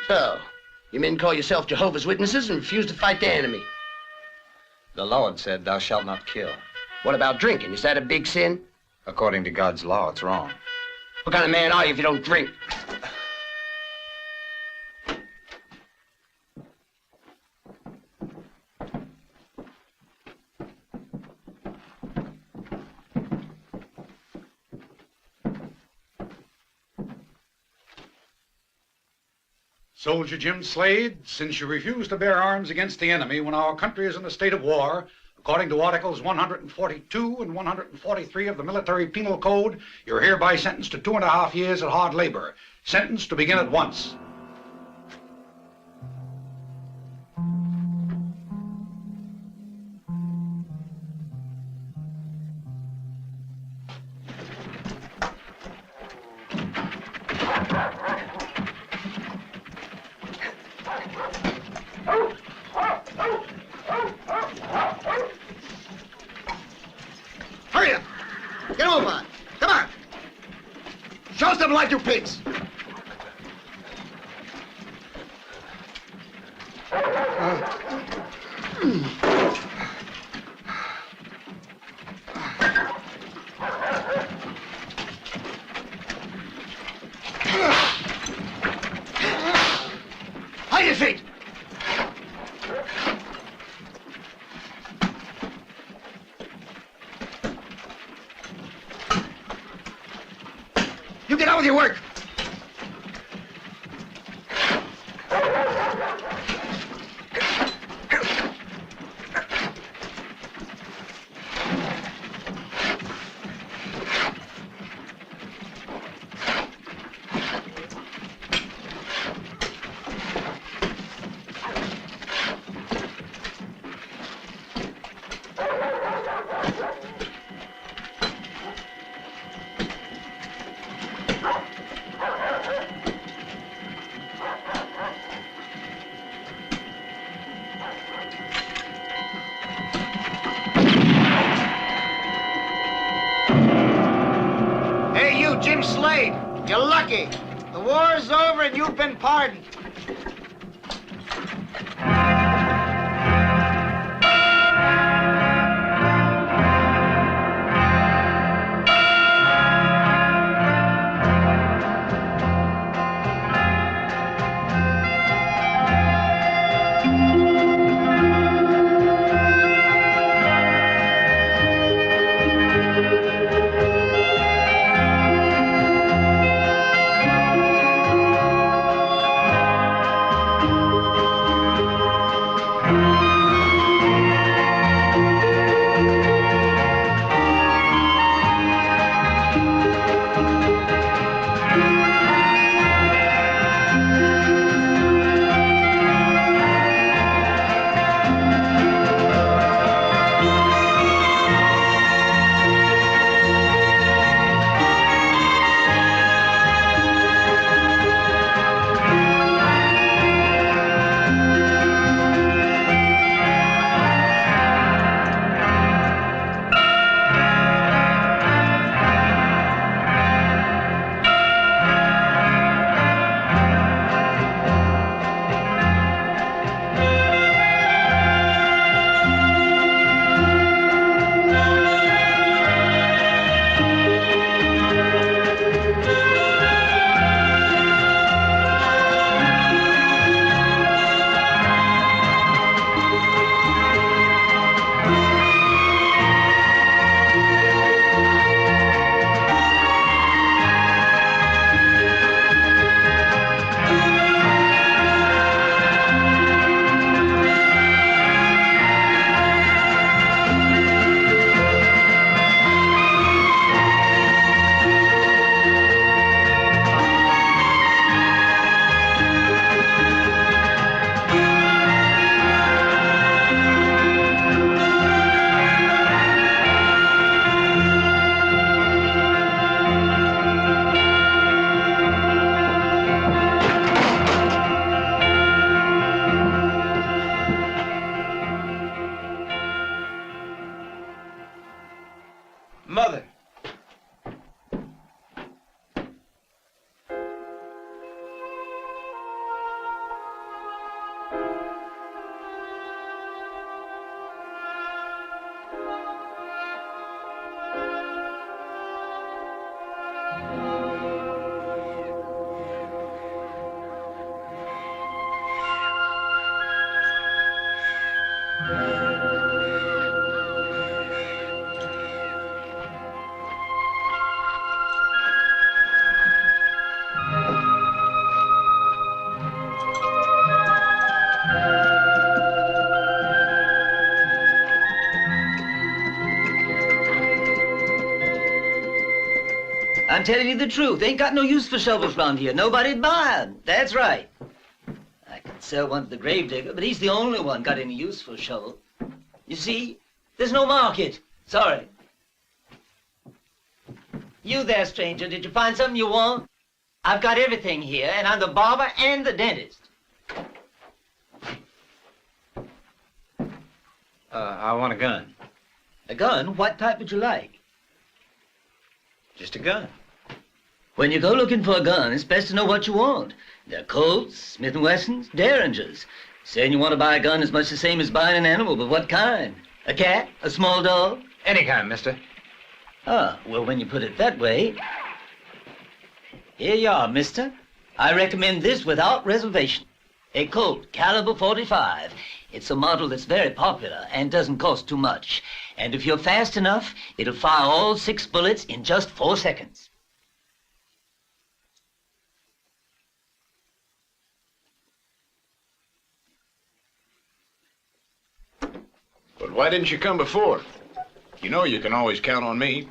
So, you men call yourself Jehovah's Witnesses and refuse to fight the enemy. The Lord said, thou shalt not kill. What about drinking? Is that a big sin? According to God's law, it's wrong. What kind of man are you if you don't drink? Soldier Jim Slade, since you refuse to bear arms against the enemy when our country is in a state of war, according to Articles 142 and 143 of the Military Penal Code, you're hereby sentenced to 2.5 years at hard labor. Sentenced to begin at once. Hurry up! Get over! Come on! Show us something like you pigs! Hide your feet! You get on with your work! Hey, you, Jim Slade, you're lucky. The war is over and you've been pardoned. I'm telling you the truth. Ain't got no use for shovels round here. Nobody'd buy 'em. That's right. I could sell one to the gravedigger, but he's the only one got any use for a shovel. You see, there's no market. Sorry. You there, stranger, did you find something you want? I've got everything here, and I'm the barber and the dentist. I want a gun. A gun? What type would you like? Just a gun. When you go looking for a gun, it's best to know what you want. There are Colts, Smith & Wessons, Derringers. Saying you want to buy a gun is much the same as buying an animal, but what kind? A cat? A small dog? Any kind, mister. Ah, well, when you put it that way... Here you are, mister. I recommend this without reservation. A Colt, caliber 45. It's a model that's very popular and doesn't cost too much. And if you're fast enough, it'll fire all 6 bullets in just 4 seconds. But why didn't you come before? You know you can always count on me.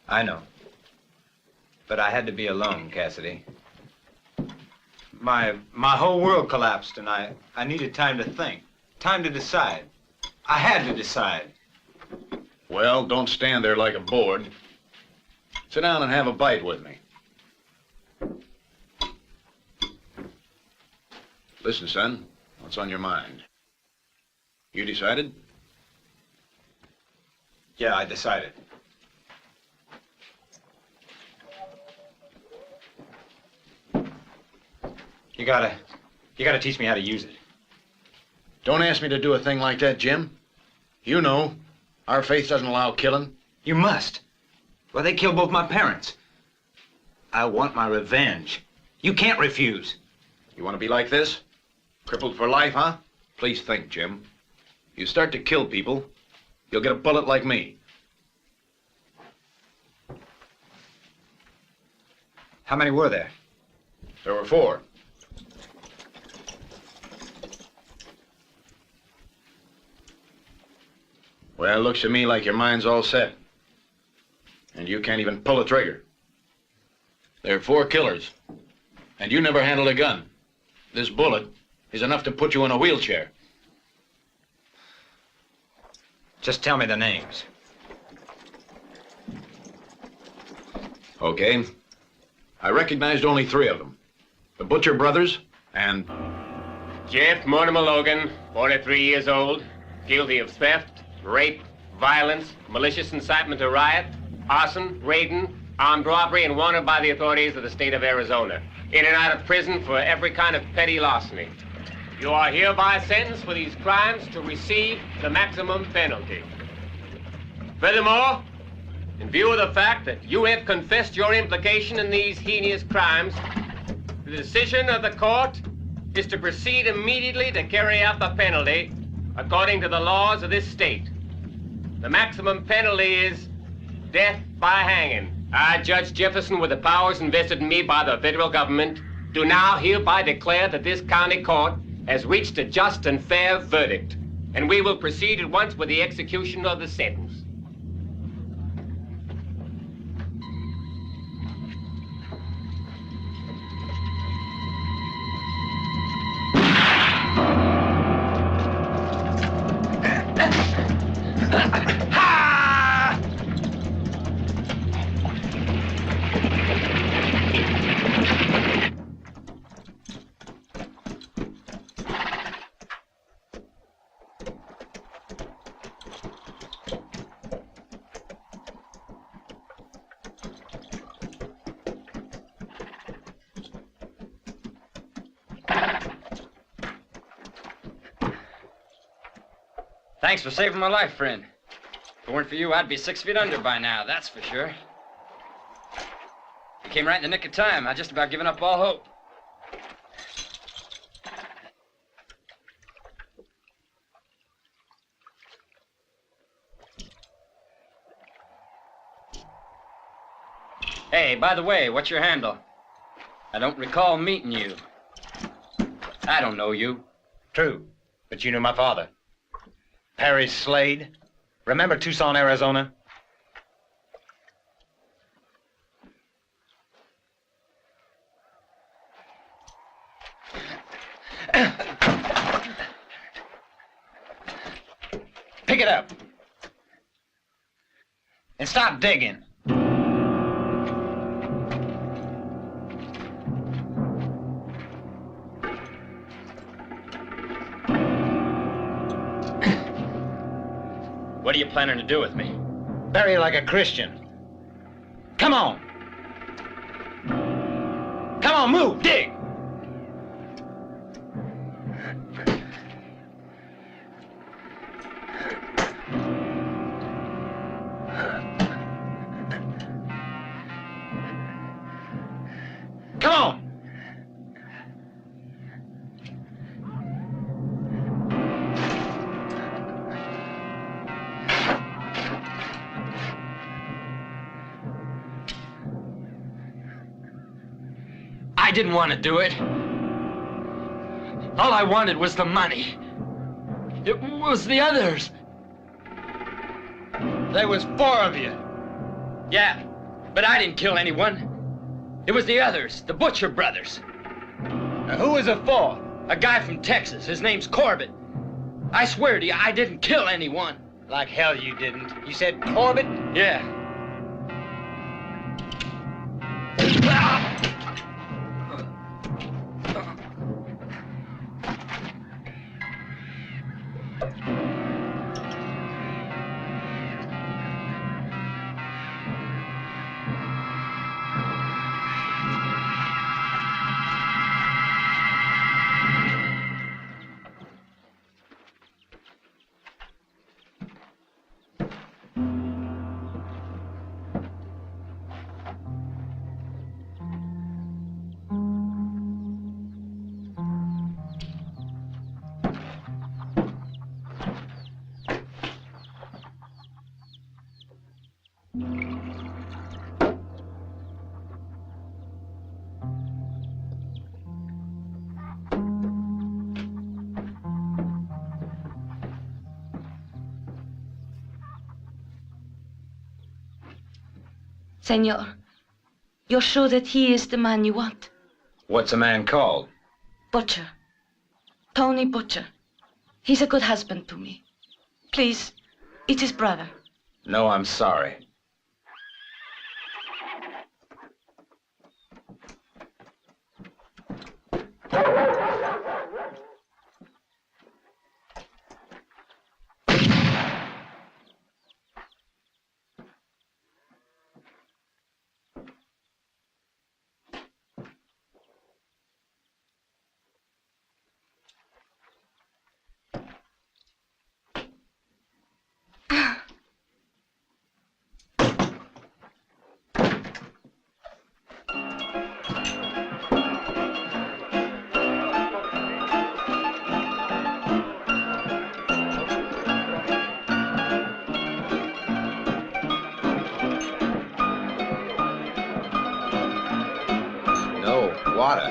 I know. But I had to be alone, Cassidy. My whole world collapsed, and I needed time to think. Time to decide. I had to decide. Well, don't stand there like a board. Sit down and have a bite with me. Listen, son, what's on your mind? You decided? Yeah, I decided. You gotta teach me how to use it. Don't ask me to do a thing like that, Jim. You know, our faith doesn't allow killing. You must. Well, they killed both my parents. I want my revenge. You can't refuse. You want to be like this? Crippled for life, huh? Please think, Jim. You start to kill people, you'll get a bullet like me. How many were there? There were 4. Well, looks to me like your mind's all set. And you can't even pull a trigger. There are 4 killers. And you never handled a gun. This bullet is enough to put you in a wheelchair. Just tell me the names. Okay. I recognized only 3 of them. The Butcher brothers and... Jeff Mortimer Logan, 43 years old, guilty of theft, rape, violence, malicious incitement to riot, arson, raiding, armed robbery, and wanted by the authorities of the state of Arizona. In and out of prison for every kind of petty larceny. You are hereby sentenced for these crimes to receive the maximum penalty. Furthermore, in view of the fact that you have confessed your implication in these heinous crimes, the decision of the court is to proceed immediately to carry out the penalty according to the laws of this state. The maximum penalty is death by hanging. I, Judge Jefferson, with the powers invested in me by the federal government, do now hereby declare that this county court has reached a just and fair verdict, and we will proceed at once with the execution of the sentence. Thanks for saving my life, friend. If it weren't for you, I'd be 6 feet under by now, that's for sure. You came right in the nick of time. I'd just about given up all hope. Hey, by the way, what's your handle? I don't recall meeting you. I don't know you. True, but you knew my father. Perry Slade. Remember Tucson, Arizona? Pick it up. And stop digging. What are you planning to do with me? Bury you like a Christian. Come on. Come on, move, dig. Come on. I didn't want to do it. All I wanted was the money. It was the others. There was 4 of you. Yeah, but I didn't kill anyone. It was the others, the Butcher brothers. Now, who was it for? A guy from Texas. His name's Corbett. I swear to you, I didn't kill anyone. Like hell you didn't. You said Corbett? Yeah. Senor, you're sure that he is the man you want? What's a man called? Butcher. Tony Butcher. He's a good husband to me. Please, it's his brother. No, I'm sorry. Water.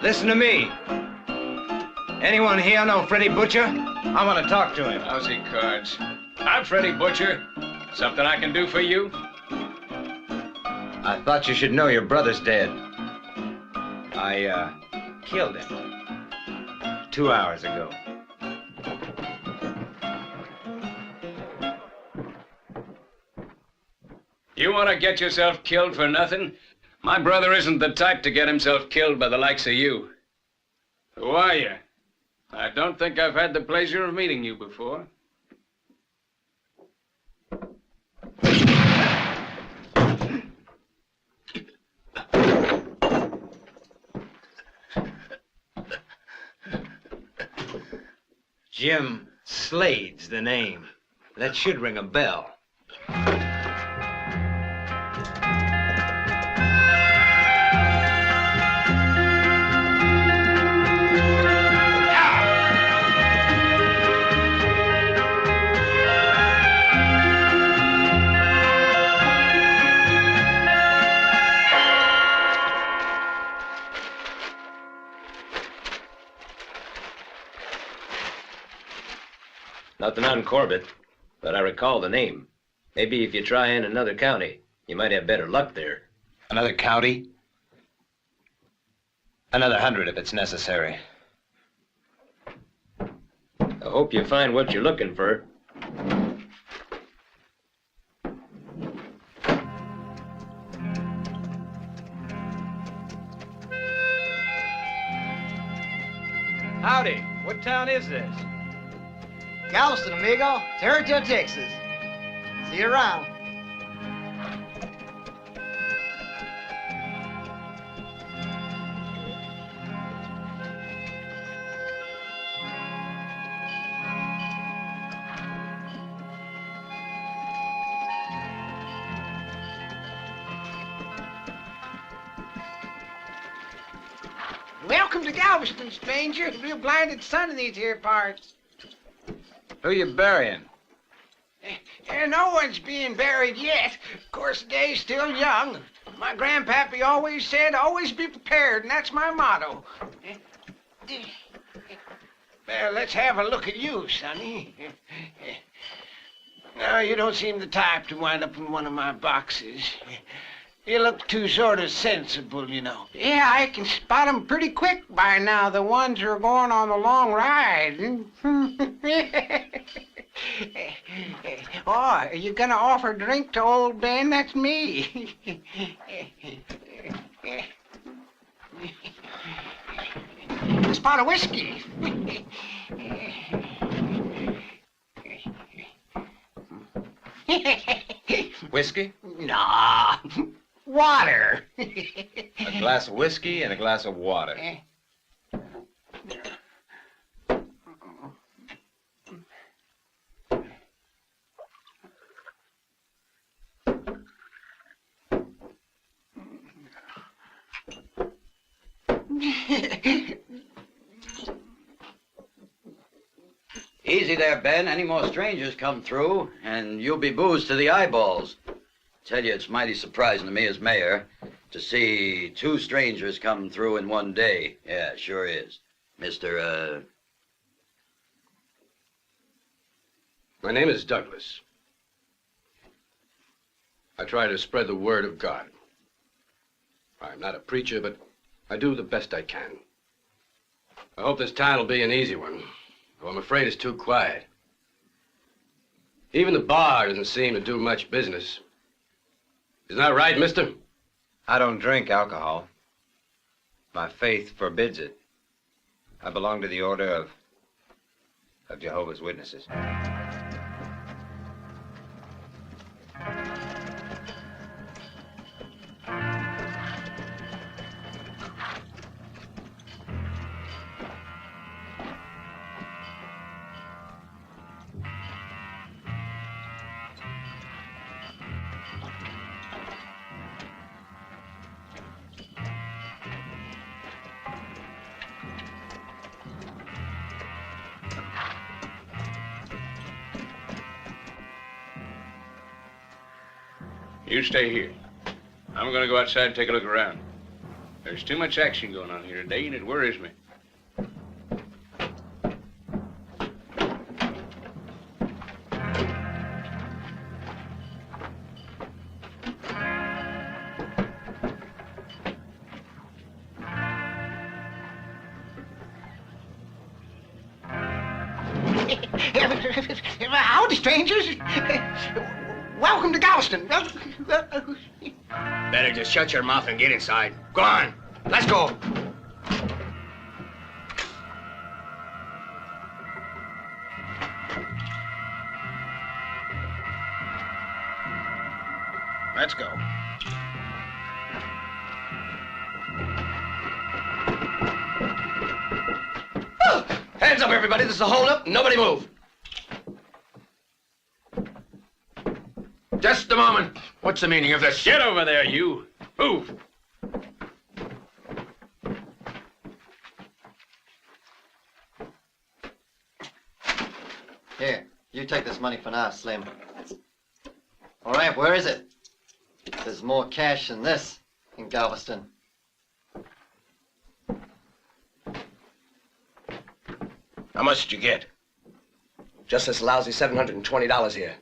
Listen to me. Anyone here know Freddie Butcher? I want to talk to him. How's he, Cards? I'm Freddie Butcher. Something I can do for you? I thought you should know your brother's dead. I killed him 2 hours ago. You want to get yourself killed for nothing? My brother isn't the type to get himself killed by the likes of you. Who are you? I don't think I've had the pleasure of meeting you before. Jim Slade's the name. That should ring a bell. Nothing on Corbett, but I recall the name. Maybe if you try in another county, you might have better luck there. Another county? Another 100 if it's necessary. I hope you find what you're looking for. Howdy. What town is this? Galveston, amigo. Territory, Texas. See you around. Welcome to Galveston, stranger. Real blinded sun in these here parts. Who you burying? No one's being buried yet. Of course, the day's still young. My grandpappy always said, always be prepared, and that's my motto. Well, let's have a look at you, sonny. Now, you don't seem the type to wind up in one of my boxes. You look too sort of sensible, you know. Yeah, I can spot 'em pretty quick by now, the ones who are going on the long ride. Oh, are you gonna offer a drink to old Ben? That's me. A spot of whiskey. Whiskey? Nah, water. A glass of whiskey and a glass of water. Easy there, Ben. Any more strangers come through, and you'll be boozed to the eyeballs. Tell you, it's mighty surprising to me as mayor to see 2 strangers come through in one day. Yeah, sure is. Mr. My name is Douglas. I try to spread the word of God. I'm not a preacher, but I do the best I can. I hope this town will be an easy one, though I'm afraid it's too quiet. Even the bar doesn't seem to do much business. Isn't that right, mister? I don't drink alcohol. My faith forbids it. I belong to the order of Jehovah's Witnesses. You stay here. I'm gonna go outside and take a look around. There's too much action going on here today, and it worries me. Howdy, strangers. Welcome to Galveston. Better just shut your mouth and get inside. Go on. Let's go. Let's go. Hands up, everybody. This is a hold-up. Nobody move. Just a moment. What's the meaning of this? Get over there, you. Move. Here, you take this money for now, Slim. All right, where is it? There's more cash than this in Galveston. How much did you get? Just this lousy $720 here.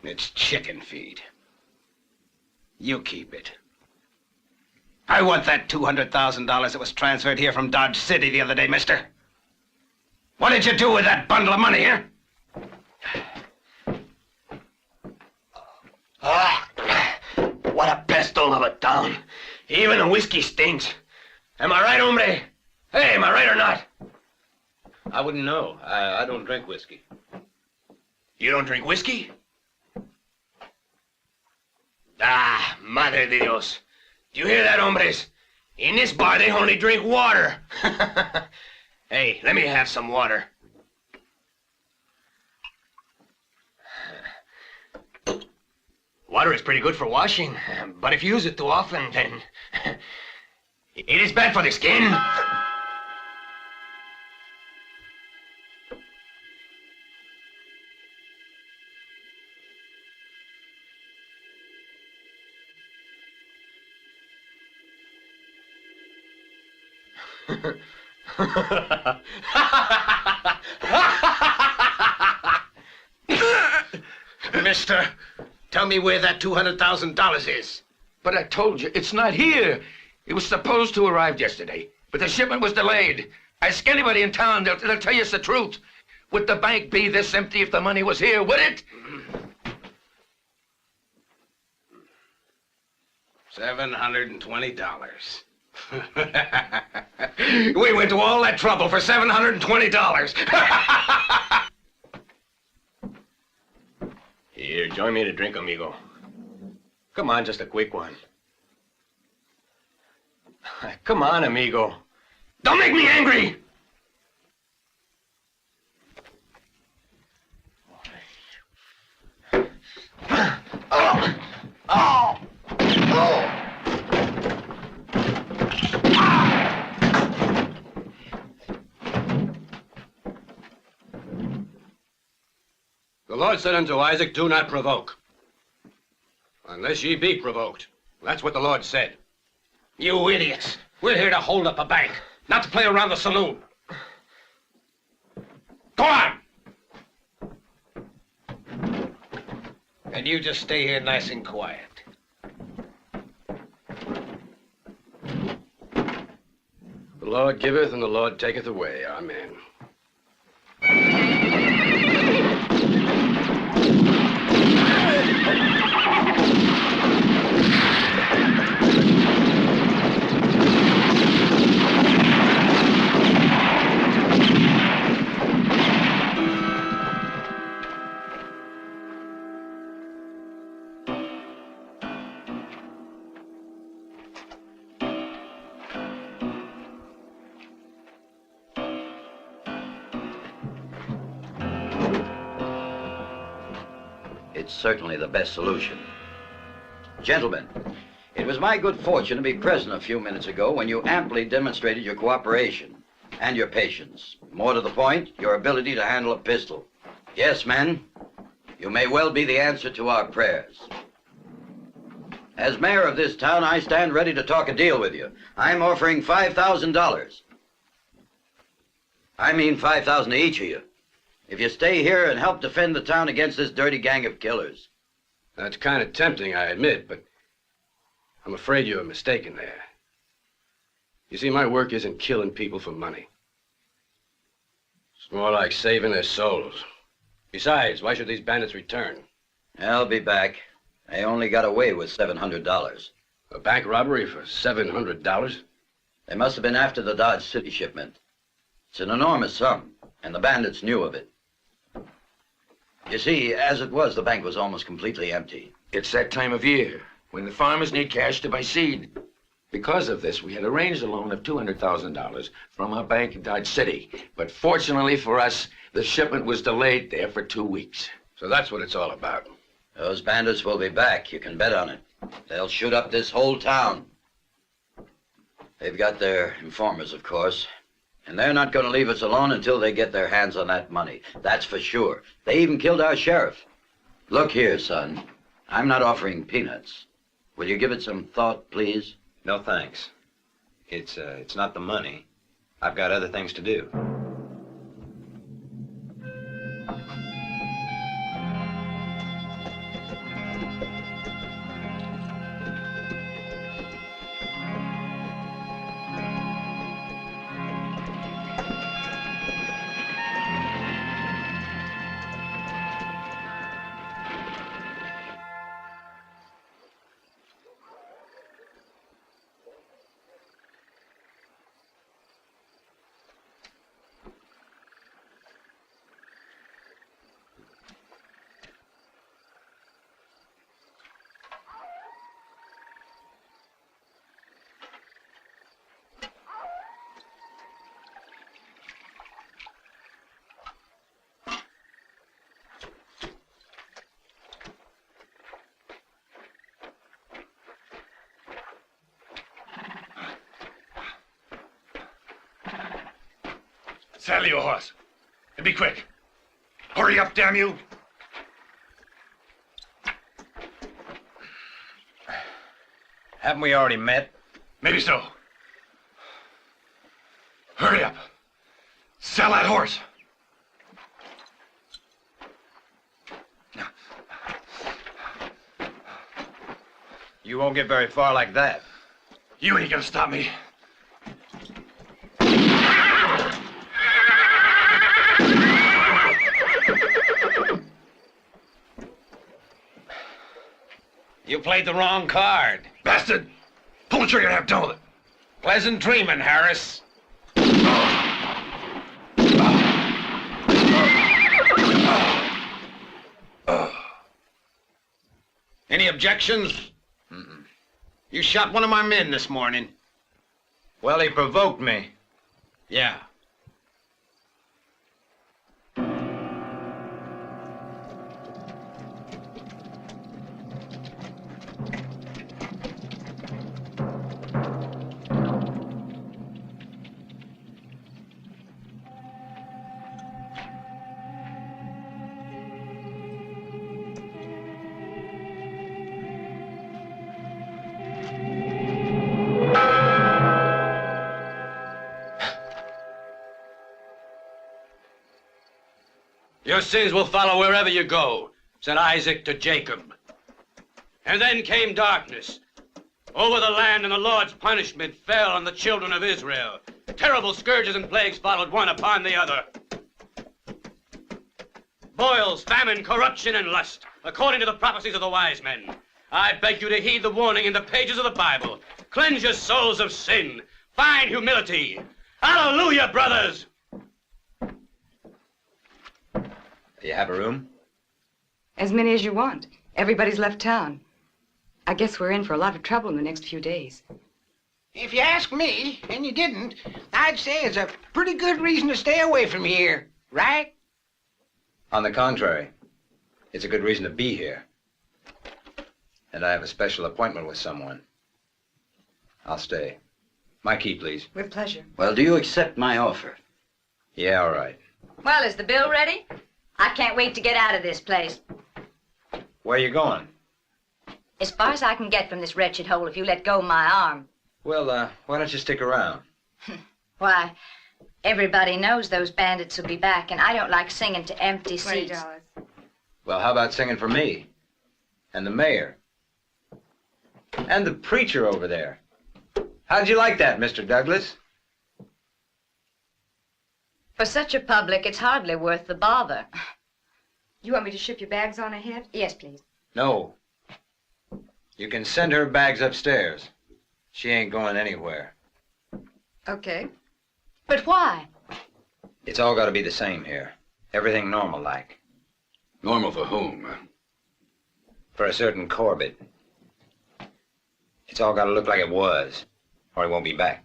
It's chicken feed. You keep it. I want that $200,000 that was transferred here from Dodge City the other day, mister. What did you do with that bundle of money here? What a pestole of a town. Even the whiskey stinks. Am I right, hombre? Hey, am I right or not? I wouldn't know. I don't drink whiskey. You don't drink whiskey? Ah, madre de Dios. Do you hear that, hombres? In this bar, they only drink water. Hey, let me have some water. Water is pretty good for washing, but if you use it too often, then it is bad for the skin. Mister, tell me where that $200,000 is. But I told you, it's not here. It was supposed to arrive yesterday, but the shipment was delayed. Ask anybody in town, they'll tell you it's the truth. Would the bank be this empty if the money was here, would it? $720. We went to all that trouble for $720. Here, join me in a drink, amigo. Come on, just a quick one. Come on, amigo. Don't make me angry! Oh! Oh! Oh! The Lord said unto Isaac, do not provoke, unless ye be provoked. That's what the Lord said. You idiots. We're here to hold up a bank, not to play around the saloon. Go on! And you just stay here nice and quiet. The Lord giveth and the Lord taketh away. Amen. It's certainly the best solution. Gentlemen, it was my good fortune to be present a few minutes ago when you amply demonstrated your cooperation and your patience. More to the point, your ability to handle a pistol. Yes, men, you may well be the answer to our prayers. As mayor of this town, I stand ready to talk a deal with you. I'm offering $5,000. I mean $5,000 to each of you. If you stay here and help defend the town against this dirty gang of killers. That's kind of tempting, I admit, but I'm afraid you're mistaken there. You see, my work isn't killing people for money. It's more like saving their souls. Besides, why should these bandits return? I'll be back. They only got away with $700. A bank robbery for $700? They must have been after the Dodge City shipment. It's an enormous sum, and the bandits knew of it. You see, as it was, the bank was almost completely empty. It's that time of year when the farmers need cash to buy seed. Because of this, we had arranged a loan of $200,000 from our bank in Dodge City. But fortunately for us, the shipment was delayed there for 2 weeks. So that's what it's all about. Those bandits will be back, you can bet on it. They'll shoot up this whole town. They've got their informers, of course. And they're not going to leave us alone until they get their hands on that money. That's for sure. They even killed our sheriff. Look here, son. I'm not offering peanuts. Will you give it some thought, please? No, thanks. It's not the money. I've got other things to do. Saddle your horse. And be quick. Hurry up, damn you. Haven't we already met? Maybe so. Hurry up. Sell that horse. You won't get very far like that. You ain't gonna stop me. You played the wrong card. Bastard! Pull the trigger and have done with it. Pleasant dreaming, Harris. Any objections? Mm-mm. You shot one of my men this morning. Well, he provoked me. Yeah. Your sins will follow wherever you go, said Isaac to Jacob. And then came darkness over the land, and the Lord's punishment fell on the children of Israel. Terrible scourges and plagues followed one upon the other. Boils, famine, corruption, and lust, according to the prophecies of the wise men. I beg you to heed the warning in the pages of the Bible. Cleanse your souls of sin. Find humility. Hallelujah, brothers! Do you have a room? As many as you want. Everybody's left town. I guess we're in for a lot of trouble in the next few days. If you ask me, and you didn't, I'd say it's a pretty good reason to stay away from here, right? On the contrary, it's a good reason to be here. And I have a special appointment with someone. I'll stay. My key, please. With pleasure. Well, do you accept my offer? Yeah, all right. Well, is the bill ready? I can't wait to get out of this place. Where you going? As far as I can get from this wretched hole if you let go of my arm. Well, why don't you stick around? Why, everybody knows those bandits will be back, and I don't like singing to empty seats. $20. Well, how about singing for me? And the mayor? And the preacher over there? How'd you like that, Mr. Douglas? For such a public, it's hardly worth the bother. You want me to ship your bags on ahead? Yes, please. No. You can send her bags upstairs. She ain't going anywhere. Okay. But why? It's all got to be the same here. Everything normal-like. Normal for whom? For a certain Corbett. It's all got to look like it was, or he won't be back.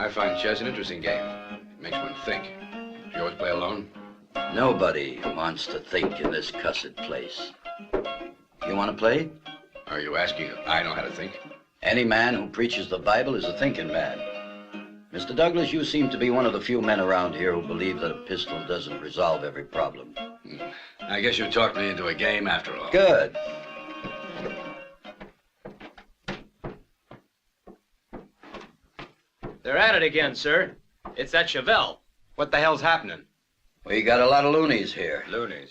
I find chess an interesting game. It makes one think. If play alone? Nobody wants to think in this cussed place. You want to play? Are you asking if I know how to think? Any man who preaches the Bible is a thinking man. Mr. Douglas, you seem to be one of the few men around here who believe that a pistol doesn't resolve every problem. I guess you talked me into a game after all. Good. They're at it again, sir. It's that Chevelle. What the hell's happening? We got a lot of loonies here. Loonies?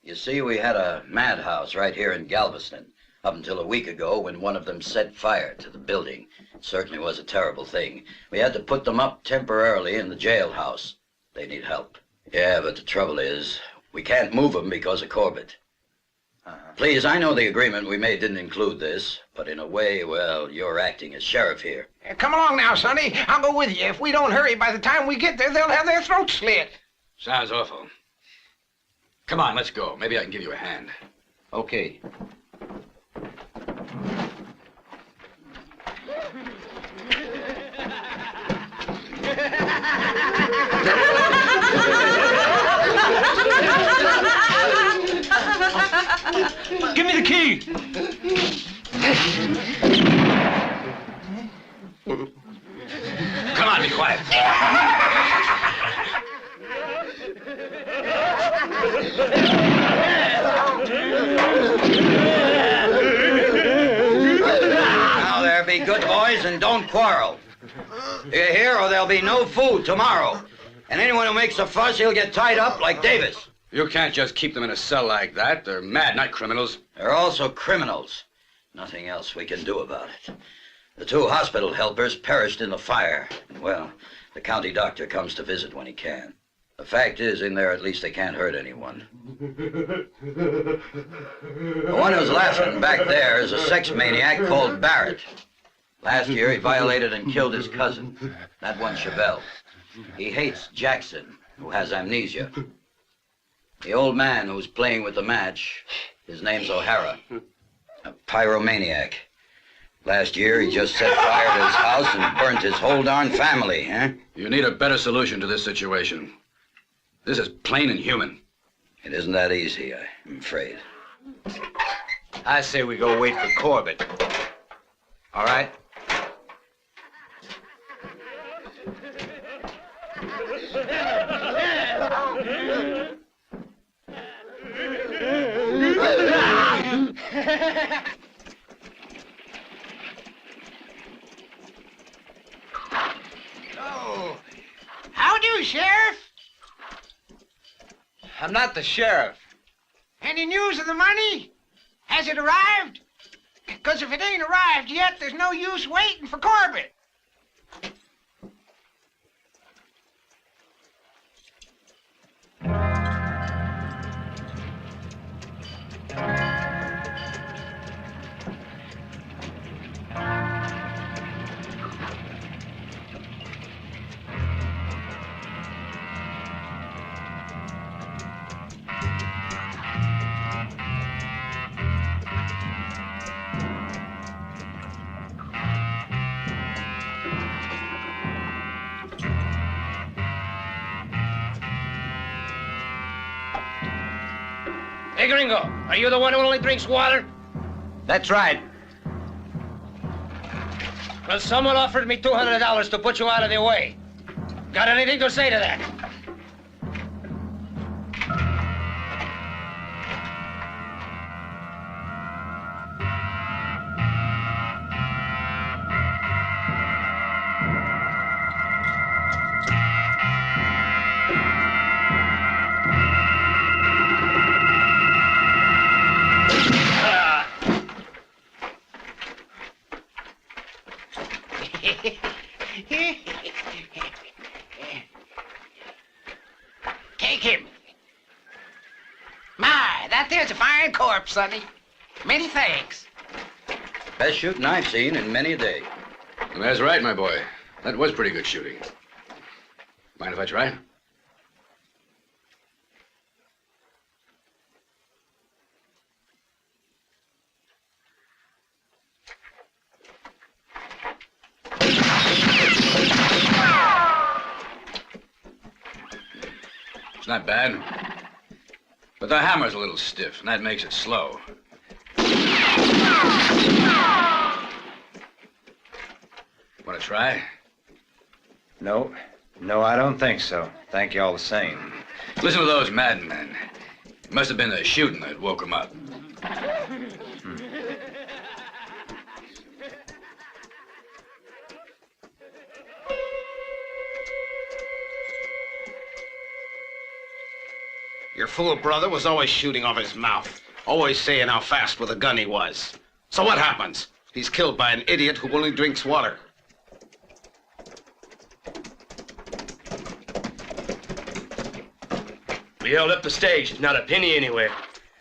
You see, we had a madhouse right here in Galveston, up until a week ago when one of them set fire to the building. It certainly was a terrible thing. We had to put them up temporarily in the jailhouse. They need help. Yeah, but the trouble is, we can't move them because of Corbett. Please, I know the agreement we made didn't include this, but in a way, well, you're acting as sheriff here. Come along now, Sonny. I'll go with you. If we don't hurry, by the time we get there, they'll have their throats slit. Sounds awful. Come on, let's go. Maybe I can give you a hand. Okay. Give me the key! Come on, be quiet. Now there, be good boys and don't quarrel. You hear, or there'll be no food tomorrow. And anyone who makes a fuss, he'll get tied up like Davis. You can't just keep them in a cell like that. They're mad, not criminals. They're also criminals. Nothing else we can do about it. The 2 hospital helpers perished in the fire. Well, the county doctor comes to visit when he can. The fact is, in there, at least they can't hurt anyone. The one who's laughing back there is a sex maniac called Barrett. Last year, he violated and killed his cousin, that one Chevelle. He hates Jackson, who has amnesia. The old man who's playing with the match, his name's O'Hara, a pyromaniac. Last year, he just set fire to his house and burnt his whole darn family, huh? You need a better solution to this situation. This is plain inhuman. It isn't that easy, I'm afraid. I say we go wait for Corbett. All right. Oh, how do, Sheriff? I'm not the sheriff. Any news of the money? Has it arrived? Because if it ain't arrived yet, there's no use waiting for Corbett. Hey, Gringo, are you the one who only drinks water? That's right. Well, someone offered me $200 to put you out of their way. Got anything to say to that? Take him. My, that there's a fine corpse, Sonny. Many thanks. Best shooting I've seen in many a day. That's right, my boy. That was pretty good shooting. Mind if I try? not bad. But the hammer's a little stiff, and that makes it slow. Want to try? No. No, I don't think so. Thank you all the same. Listen to those madmen. It must have been the shooting that woke them up. Your fool brother was always shooting off his mouth, always saying how fast with a gun he was. So what happens? He's killed by an idiot who only drinks water. We held up the stage, not a penny anywhere.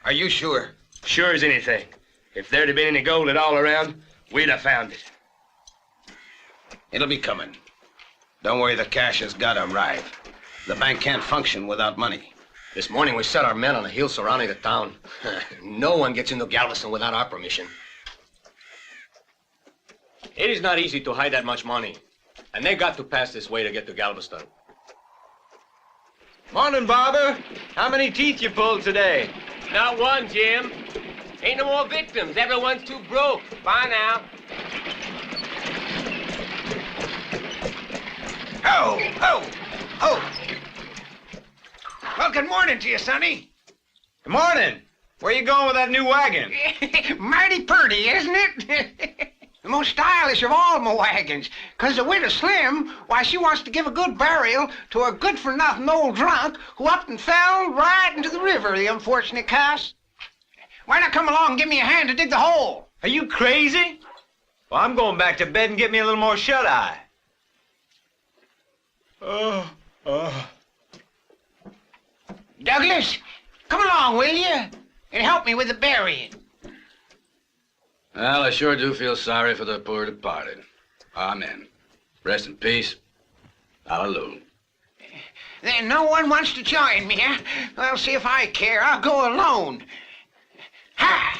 Are you sure? Sure as anything. If there'd have been any gold at all around, we'd have found it. It'll be coming. Don't worry, the cash has got to arrive. The bank can't function without money. This morning we set our men on a hill surrounding the town. No one gets into Galveston without our permission. It is not easy to hide that much money. And they got to pass this way to get to Galveston. Morning, Barber. How many teeth you pulled today? Not one, Jim. Ain't no more victims. Everyone's too broke. Bye now. Oh, oh, oh. Well, good morning to you, Sonny. Good morning. Where you going with that new wagon? Mighty purty, isn't it? The most stylish of all my wagons. 'Cause the widow Slim, why, she wants to give a good burial to a good-for-nothing old drunk who up and fell right into the river, the unfortunate cuss. Why not come along and give me a hand to dig the hole? Are you crazy? Well, I'm going back to bed and get me a little more shut-eye. Douglas, come along, will you? And help me with the burying. Well, I sure do feel sorry for the poor departed. Amen. Rest in peace. Hallelujah. Then no one wants to join me, huh? Well, see if I care. I'll go alone. Ha!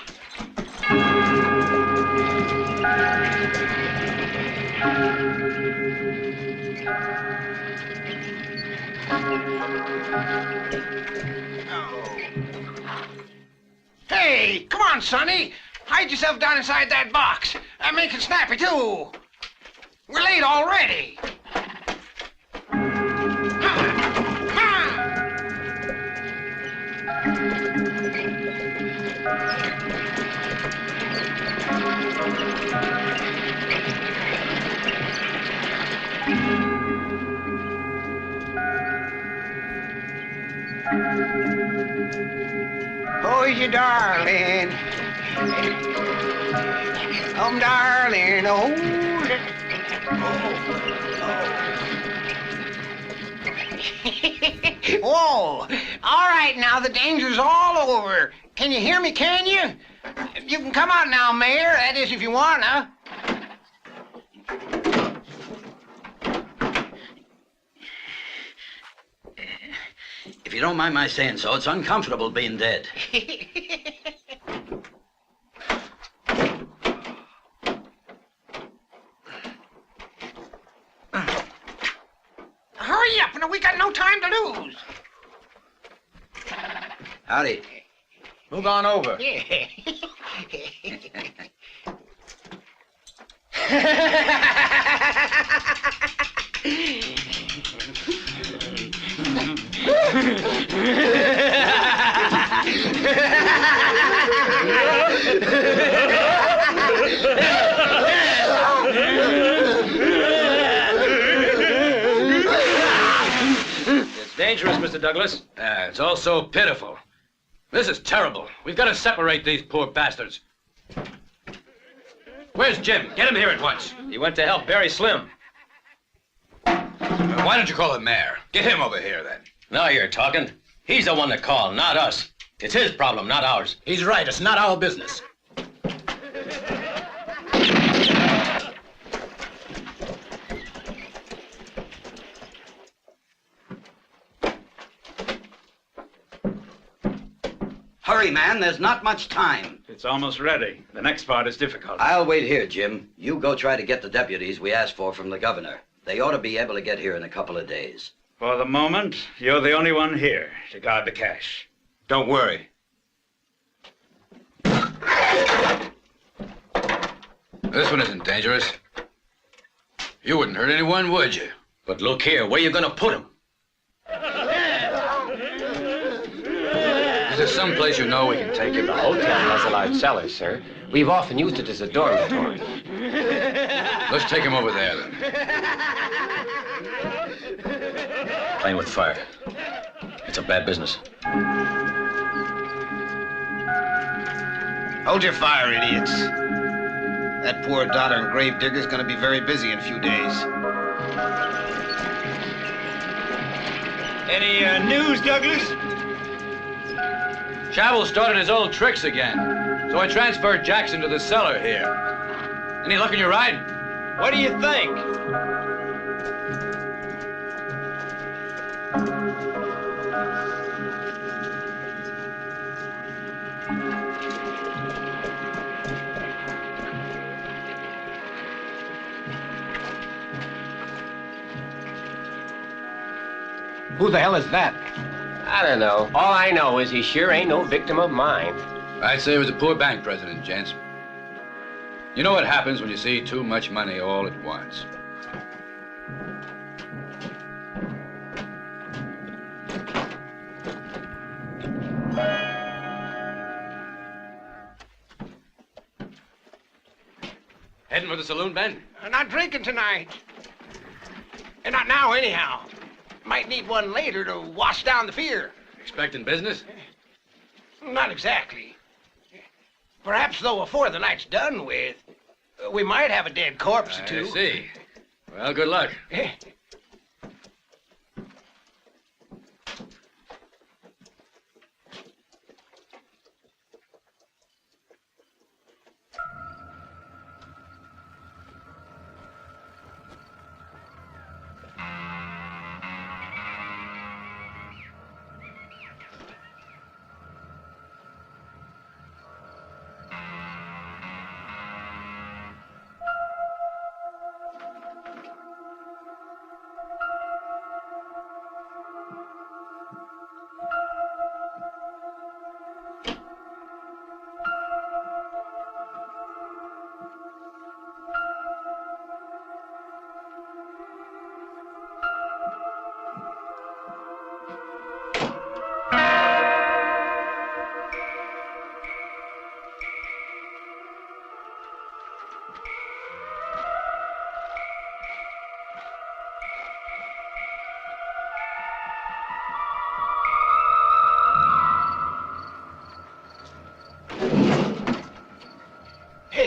Hey, come on, Sonny. Hide yourself down inside that box. And make it snappy, too. We're late already. Oh, you darling. Oh, darling, oh. Whoa. All right, now, the danger's all over. Can you hear me, can you? You can come out now, Mayor. That is, if you wanna. If you don't mind my saying so, it's uncomfortable being dead. Hurry up, we got no time to lose. Howdy. Move on over. Yeah. It's dangerous, Mr. Douglas. It's also pitiful. This is terrible. We've got to separate these poor bastards. Where's Jim? Get him here at once. He went to help bury Slim. Why don't you call the mayor? Get him over here, then. Now you're talking. He's the one that called, not us. It's his problem, not ours. He's right. It's not our business. Hurry, man. There's not much time. It's almost ready. The next part is difficult. I'll wait here, Jim. You go try to get the deputies we asked for from the governor. They ought to be able to get here in a couple of days. For the moment, you're the only one here to guard the cash. Don't worry. This one isn't dangerous. You wouldn't hurt anyone, would you? But look here, where you gonna put him? Is there some place you know we can take him? The hotel has allowed cellars, sir. We've often used it as a dormitory. Let's take him over there, then. Playing with fire. It's a bad business. Hold your fire, idiots. That poor daughter and grave digger's gonna be very busy in a few days. Any news, Douglas? Shavel started his old tricks again, so I transferred Jackson to the cellar here. Any luck in your ride? What do you think? Who the hell is that? I don't know. All I know is he sure ain't no victim of mine. I'd say he was a poor bank president, gents. You know what happens when you see too much money all at once. Heading for the saloon, Ben? Not drinking tonight. And not now, anyhow. Might need one later to wash down the fear. Expecting business? Not exactly. Perhaps, though, before the night's done with, we might have a dead corpse or two. I see. Well, good luck.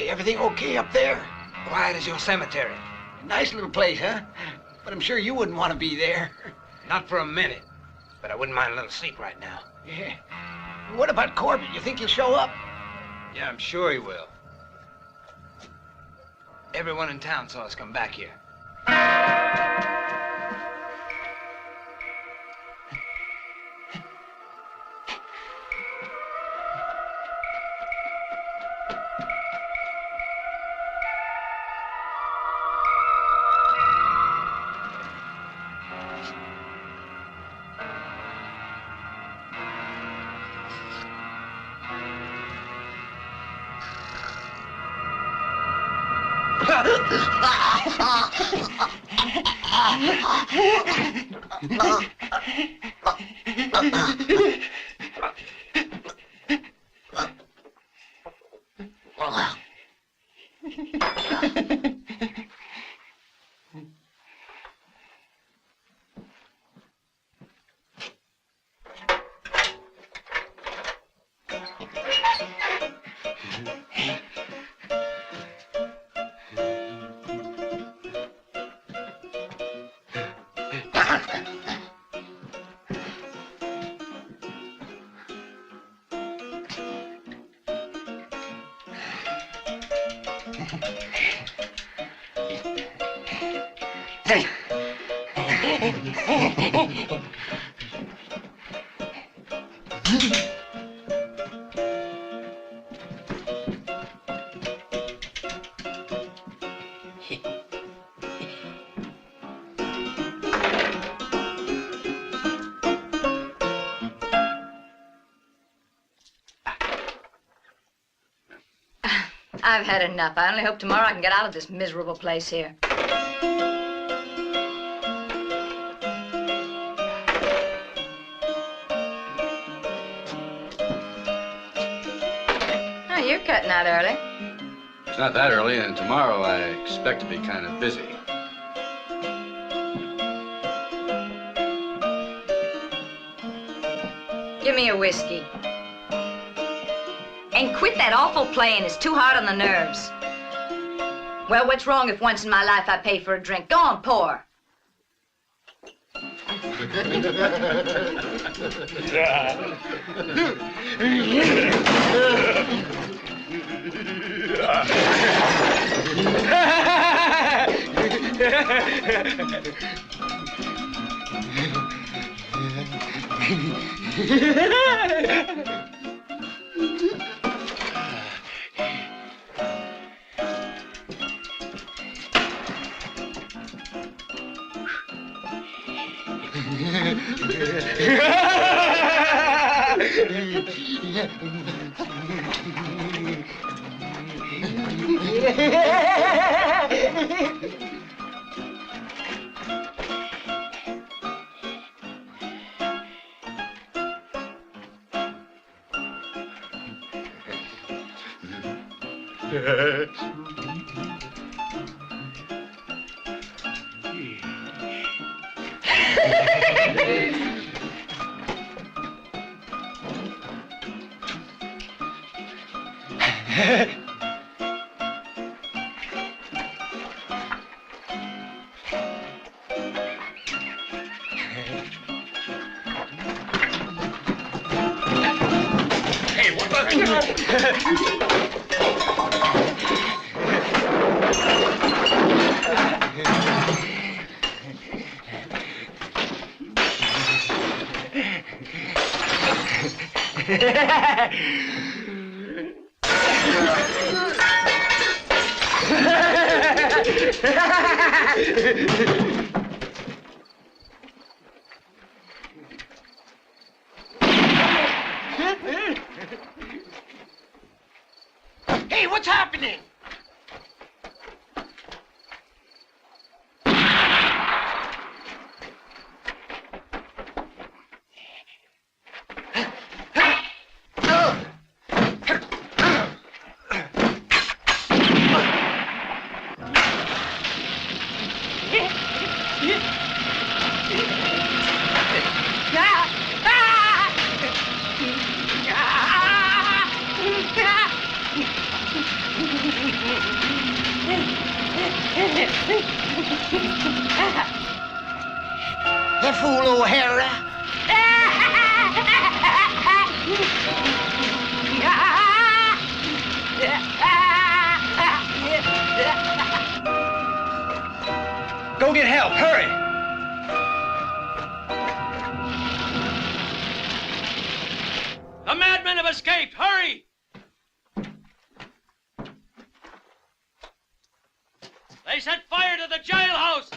Everything okay up there? Quiet as your cemetery. Nice little place, huh? But I'm sure you wouldn't want to be there. Not for a minute. But I wouldn't mind a little sleep right now. Yeah. What about Corbett? You think he'll show up? Yeah, I'm sure he will. Everyone in town saw us come back here. I've had enough. I only hope tomorrow I can get out of this miserable place here. Oh, you're cutting out early. It's not that early, and tomorrow I expect to be kind of busy. Give me a whiskey. And quit that awful playing. It's too hard on the nerves. Well, what's wrong if once in my life I pay for a drink? Go on, pour. Hey, what the? Hey, what's happening? You fool, O'Hara. Go get help, hurry! The madmen have escaped, hurry! They set fire to the jailhouse!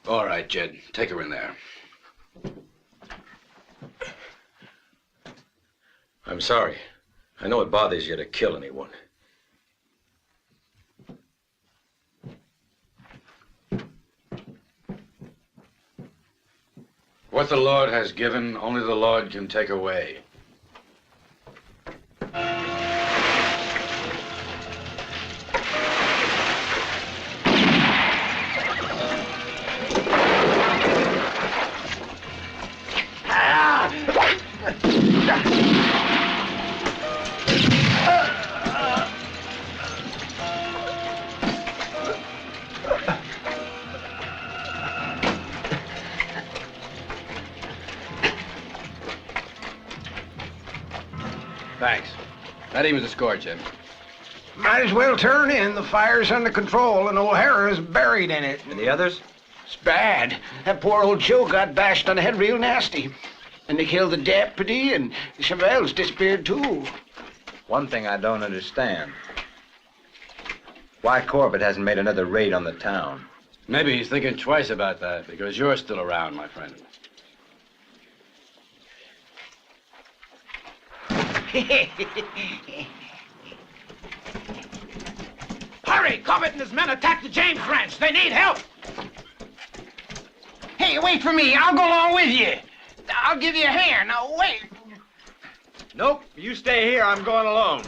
All right, Jed. Take her in there. I'm sorry. I know it bothers you to kill anyone. What the Lord has given, only the Lord can take away. Thanks. That evens the score, Jim. Might as well turn in. The fire's under control, and O'Hara's buried in it. And the others? It's bad. That poor old Joe got bashed on the head real nasty. And they killed the deputy, and Chevelle's disappeared too. One thing I don't understand. Why Corbett hasn't made another raid on the town? Maybe he's thinking twice about that, because you're still around, my friend. Hurry! Cobbett and his men attacked the James Ranch. They need help. Hey, wait for me. I'll go along with you. I'll give you a hand. Now, wait. Nope. You stay here. I'm going alone.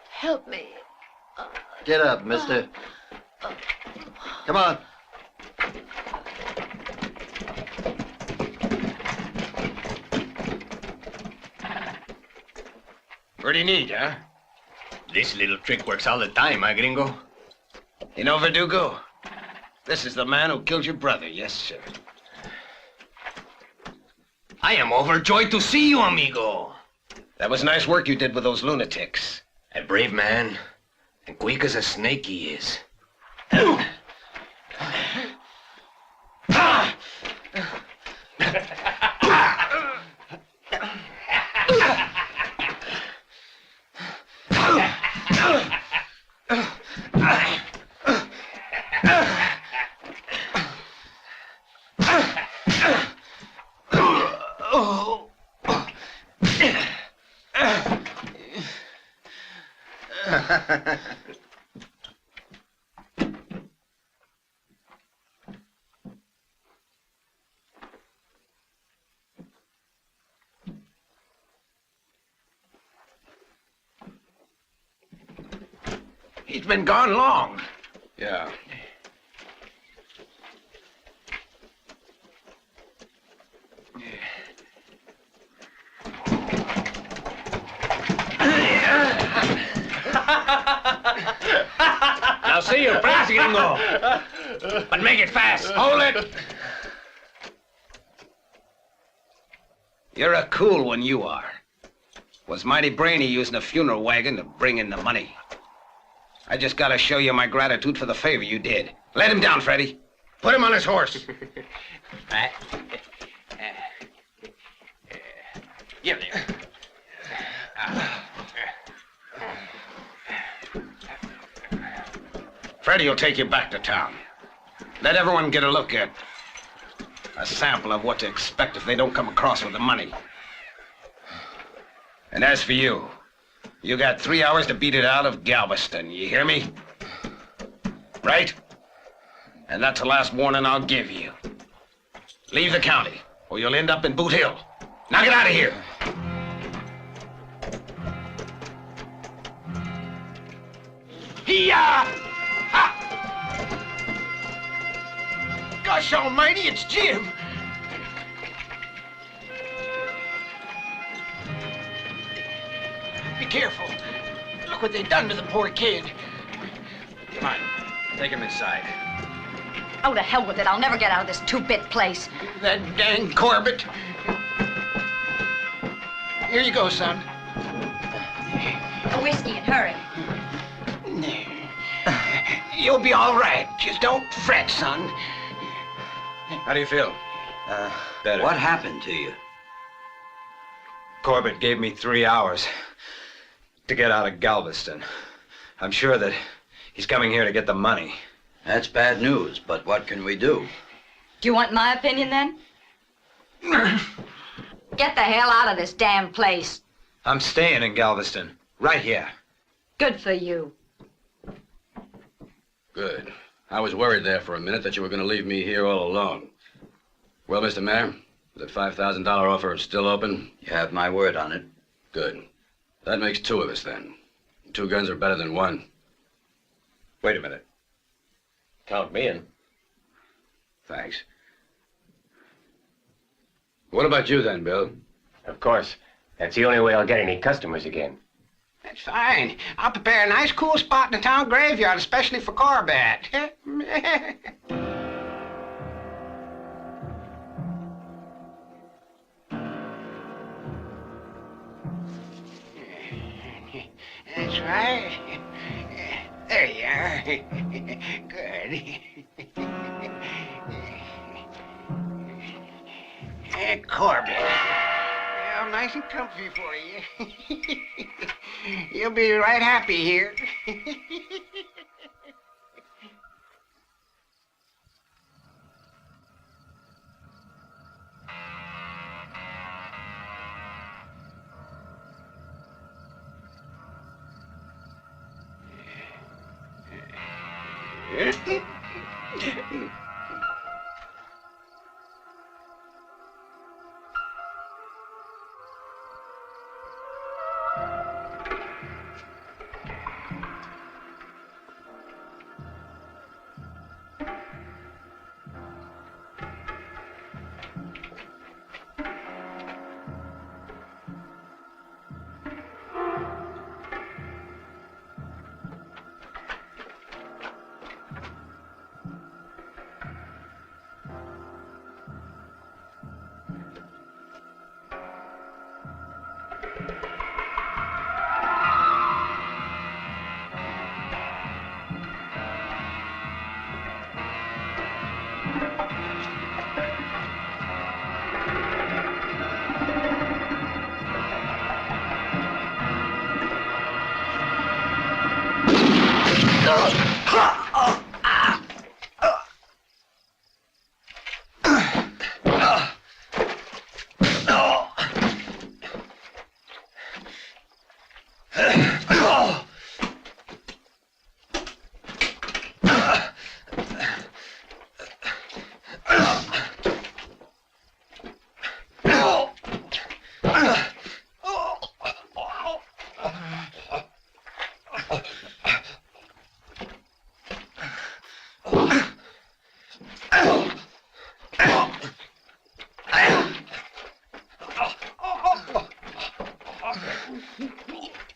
Help me. Get up, mister. Come on. Pretty neat, huh? This little trick works all the time, huh, gringo? You know, Verdugo, this is the man who killed your brother, yes, sir. I am overjoyed to see you, amigo. That was nice work you did with those lunatics. A brave man, and quick as a snake he is. He's been gone long. Yeah. Now see your place, gringo. But make it fast. Hold it. You're a cool one, you are. Was mighty brainy using a funeral wagon to bring in the money. I just gotta show you my gratitude for the favor you did. Let him down, Freddy. Put him on his horse. Give me. Freddy will take you back to town. Let everyone get a look at a sample of what to expect if they don't come across with the money. And as for you, you got 3 hours to beat it out of Galveston. You hear me? right? And that's the last warning I'll give you. Leave the county, or you'll end up in Boot Hill. Now get out of here! He-ya! Ha! Gosh almighty, it's Jim! Be careful. Look what they've done to the poor kid. Come on, take him inside. Oh, to hell with it. I'll never get out of this two-bit place. That dang Corbett. Here you go, son. A whiskey and hurry. You'll be all right. Just don't fret, son. How do you feel? Better. What happened to you? Corbett gave me 3 hours to get out of Galveston. I'm sure that he's coming here to get the money. That's bad news, but what can we do? Do you want my opinion, then? Get the hell out of this damn place. I'm staying in Galveston, right here. Good for you. Good. I was worried there for a minute that you were going to leave me here all alone. Well, Mr. Mayor, the $5,000 offer is still open? You have my word on it. Good. That makes 2 of us, then. 2 guns are better than 1. Wait a minute. Count me in. Thanks. What about you, then, Bill? Of course. That's the only way I'll get any customers again. That's fine. I'll prepare a nice cool spot in the town graveyard, especially for Corbett. That's right. There you are. Good. Corbett. Well, nice and comfy for you. You'll be right happy here.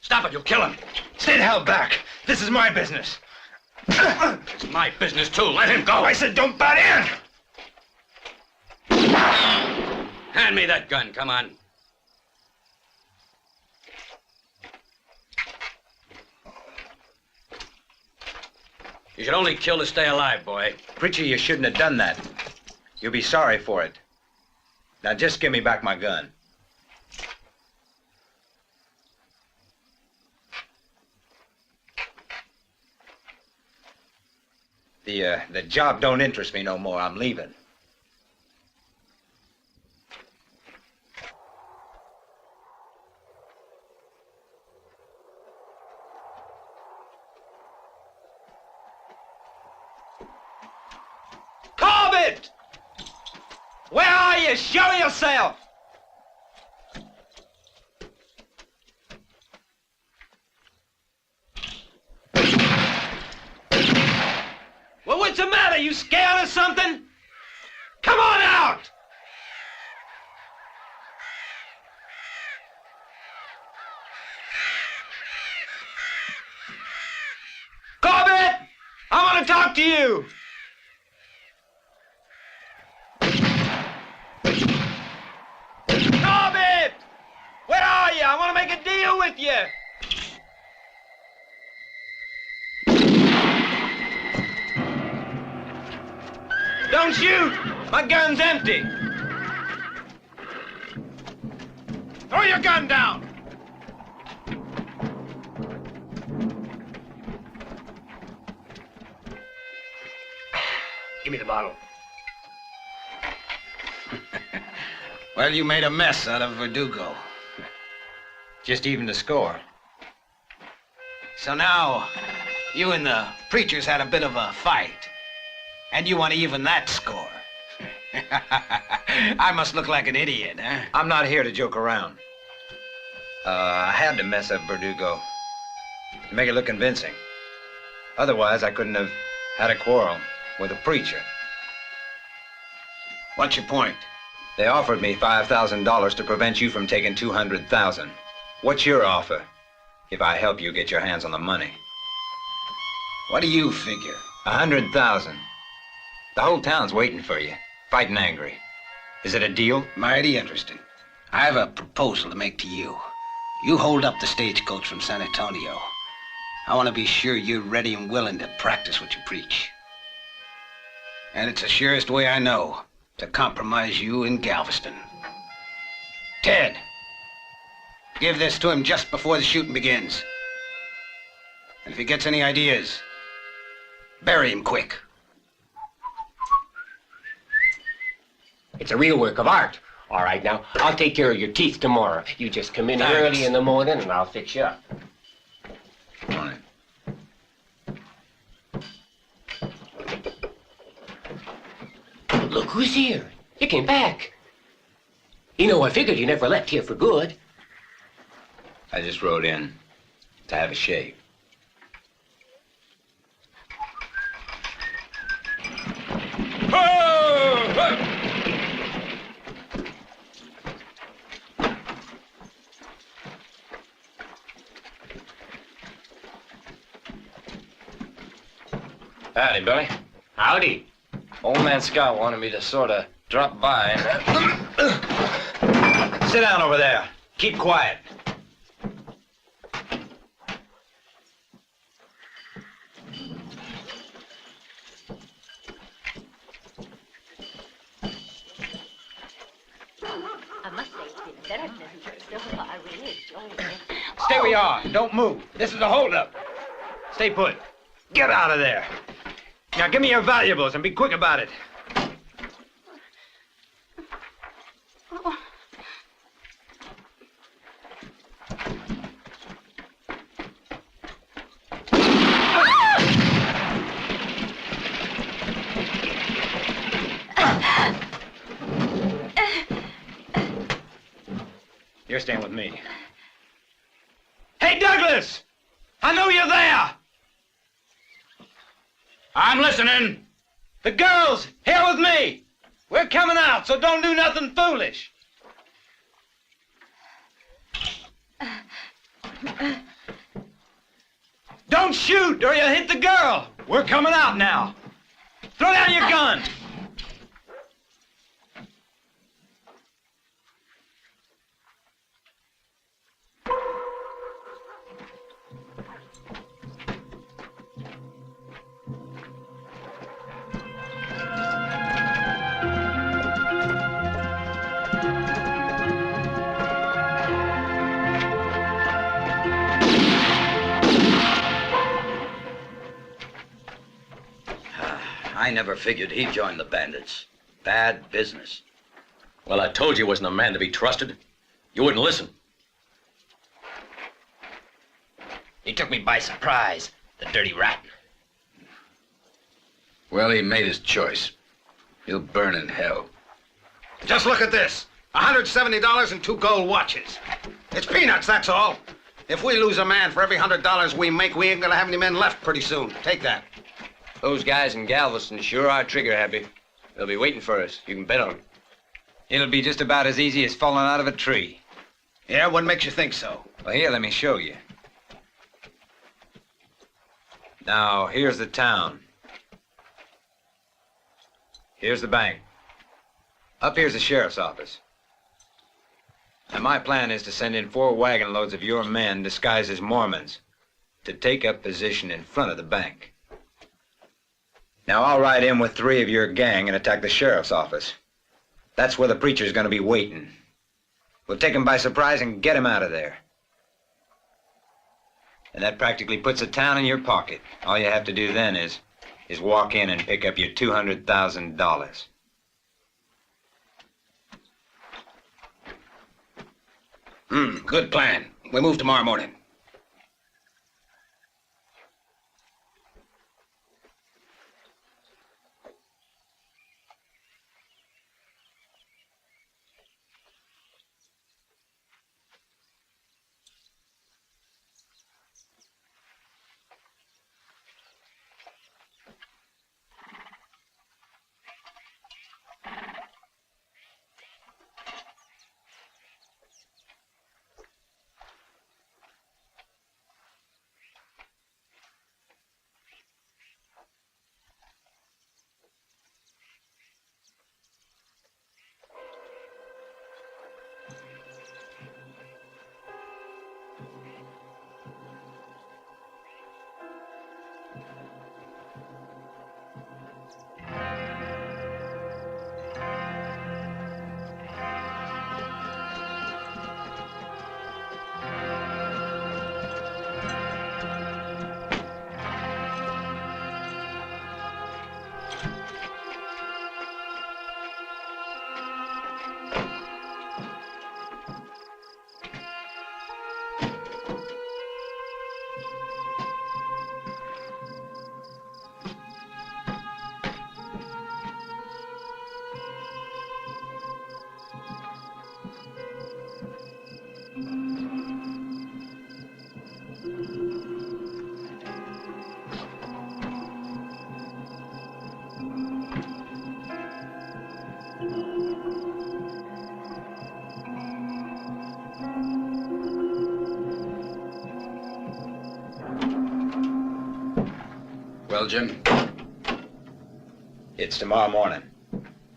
Stop it, you'll kill him. Stay the hell back. This is my business. It's my business, too. Let him go. I said don't butt in. Hand me that gun, come on. You should only kill to stay alive, boy. Preacher, you shouldn't have done that. You'll be sorry for it. Now just give me back my gun. The job don't interest me no more. I'm leaving. Where are you? Show yourself! Well, what's the matter? You scared or something? Come on out! Corbett! I want to talk to you! Corbett! Where are you? I want to make a deal with you! Don't shoot! My gun's empty! Throw your gun down! Give me the bottle. Well, you made a mess out of Verdugo. Just even the score. So now, you and the preachers had a bit of a fight. And you want to even that score. I must look like an idiot, huh? I'm not here to joke around. I had to mess up Verdugo to make it look convincing. Otherwise, I couldn't have had a quarrel with a preacher. What's your point? They offered me $5,000 to prevent you from taking $200,000. What's your offer if I help you get your hands on the money? What do you figure? $100,000. The whole town's waiting for you, fighting angry. Is it a deal? Mighty interesting. I have a proposal to make to you. You hold up the stagecoach from San Antonio. I want to be sure you're ready and willing to practice what you preach. And it's the surest way I know to compromise you in Galveston. Ted, give this to him just before the shooting begins. And if he gets any ideas, bury him quick. It's a real work of art. All right, now, I'll take care of your teeth tomorrow. You just come in Thanks. early in the morning and I'll fix you up. Fine. Look who's here. You came back. You know, I figured you never left here for good. I just rode in to have a shave. Howdy, Billy. Howdy. Old man Scott wanted me to sort of drop by and... Sit down over there. Keep quiet. I must say it's been a very pleasant trip so far. I really enjoyed it. Stay where you are. Don't move. This is a holdup. Stay put. Get out of there. Now give me your valuables and be quick about it. You're staying with me. Hey, Douglas! I know you're there! I'm listening. The girls, here with me! We're coming out, so don't do nothing foolish. Don't shoot, or you'll hit the girl. We're coming out now. Throw down your gun. I never figured he'd join the bandits. Bad business. Well, I told you he wasn't a man to be trusted. You wouldn't listen. He took me by surprise, the dirty rat. Well, he made his choice. He'll burn in hell. Just look at this. $170 and 2 gold watches. It's peanuts, that's all. If we lose a man for every $100 we make, we ain't gonna have any men left pretty soon. Take that. Those guys in Galveston sure are trigger happy. They'll be waiting for us. You can bet on it. It'll be just about as easy as falling out of a tree. Yeah, what makes you think so? Well, here, let me show you. Now, here's the town. Here's the bank. Up here's the sheriff's office. And my plan is to send in 4 wagon loads of your men disguised as Mormons to take up position in front of the bank. Now, I'll ride in with 3 of your gang and attack the sheriff's office. That's where the preacher's gonna be waiting. We'll take him by surprise and get him out of there. And that practically puts the town in your pocket. All you have to do then is walk in and pick up your $200,000. Good plan. We move tomorrow morning. Well, Jim? It's tomorrow morning.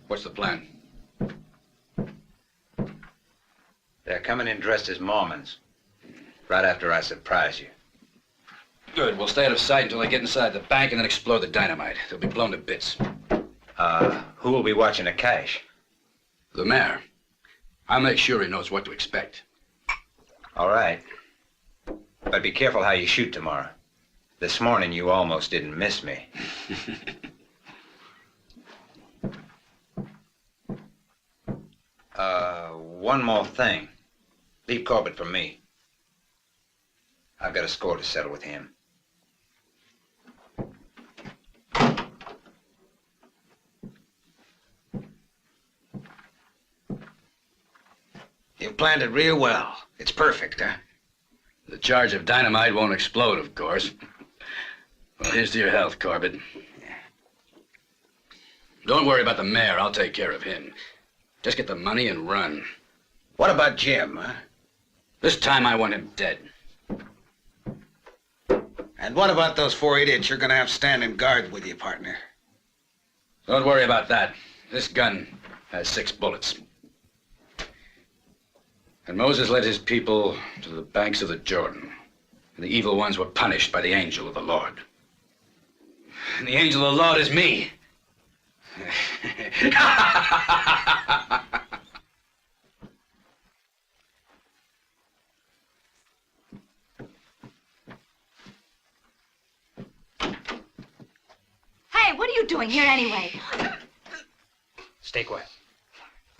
What's the plan? They're coming in dressed as Mormons. Right after I surprise you. Good. We'll stay out of sight until they get inside the bank and then explode the dynamite. They'll be blown to bits. Who will be watching the cash? The mayor. I'll make sure he knows what to expect. All right. But be careful how you shoot tomorrow. This morning, you almost didn't miss me. One more thing. Leave Corbett for me. I've got a score to settle with him. You've planned it real well. It's perfect, huh? The charge of dynamite won't explode, of course. Well, here's to your health, Corbett. Don't worry about the mayor. I'll take care of him. Just get the money and run. What about Jim, huh? This time I want him dead. And what about those 4 idiots you're gonna have standing guard with you, partner? Don't worry about that. This gun has 6 bullets. And Moses led his people to the banks of the Jordan. And the evil ones were punished by the angel of the Lord. And the angel of the Lord is me. Hey, what are you doing here anyway? Stay quiet.